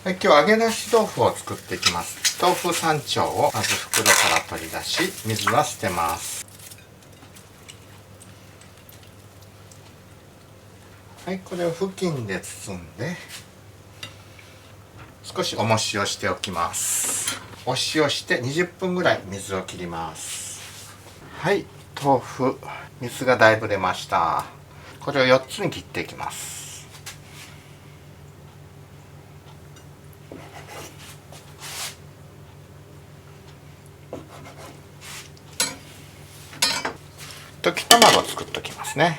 はい、今日は揚げ出し豆腐を作っていきます。豆腐3丁をまず袋から取り出し、水は捨てます。はい、これを布巾で包んで少し重しをしておきます。お塩して20分ぐらい水を切ります。はい、豆腐水がだいぶ出ました。これを4つに切っていきます。溶き卵を作っておきますね。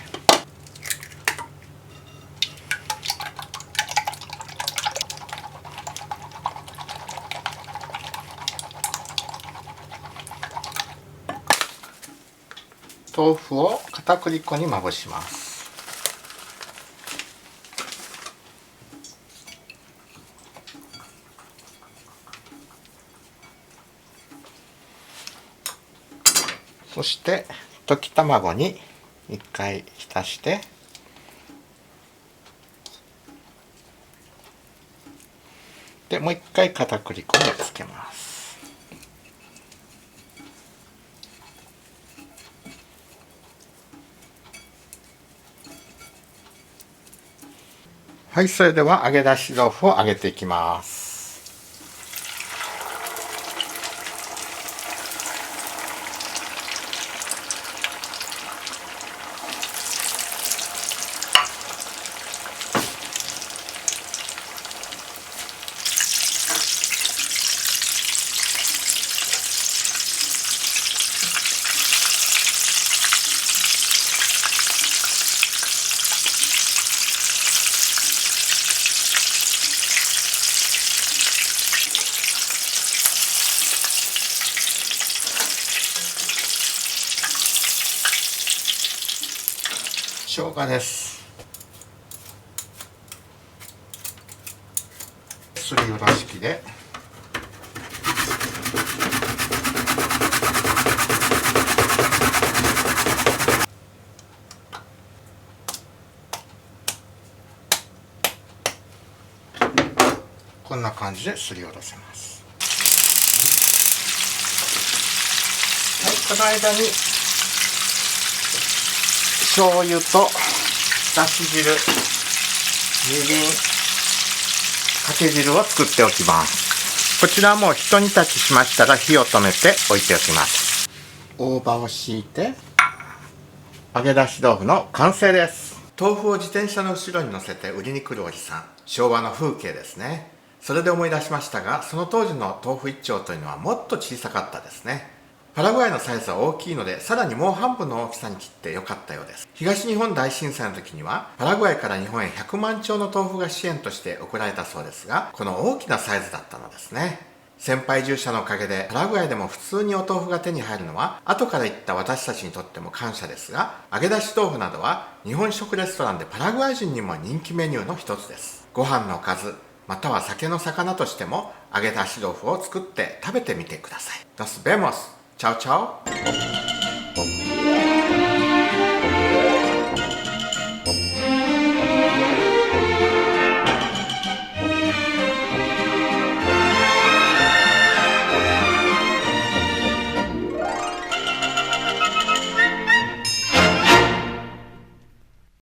豆腐を片栗粉にまぶします。そして溶き卵に1回浸してでもう1回片栗粉につけます。はい、それでは揚げ出し豆腐を揚げていきます。生姜です。すりおろし器でこんな感じですりおろせます。はい、この間に醤油とだし汁、みりん、かけ汁を作っておきます。こちらも一煮立ちしましたら火を止めて置いておきます。大葉を敷いて揚げ出し豆腐の完成です。豆腐を自転車の後ろに乗せて売りに来るおじさん、昭和の風景ですね。それで思い出しましたが、その当時の豆腐1丁というのはもっと小さかったですね。パラグアイのサイズは大きいので、さらにもう半分の大きさに切ってよかったようです。東日本大震災の時にはパラグアイから日本へ100万丁の豆腐が支援として送られたそうですが、この大きなサイズだったのですね。先輩従者のおかげでパラグアイでも普通にお豆腐が手に入るのは後から言った私たちにとっても感謝ですが、揚げ出し豆腐などは日本食レストランでパラグアイ人にも人気メニューの一つです。ご飯のおかずまたは酒の魚としても揚げ出し豆腐を作って食べてみてください。Nos vemos! Chao chao!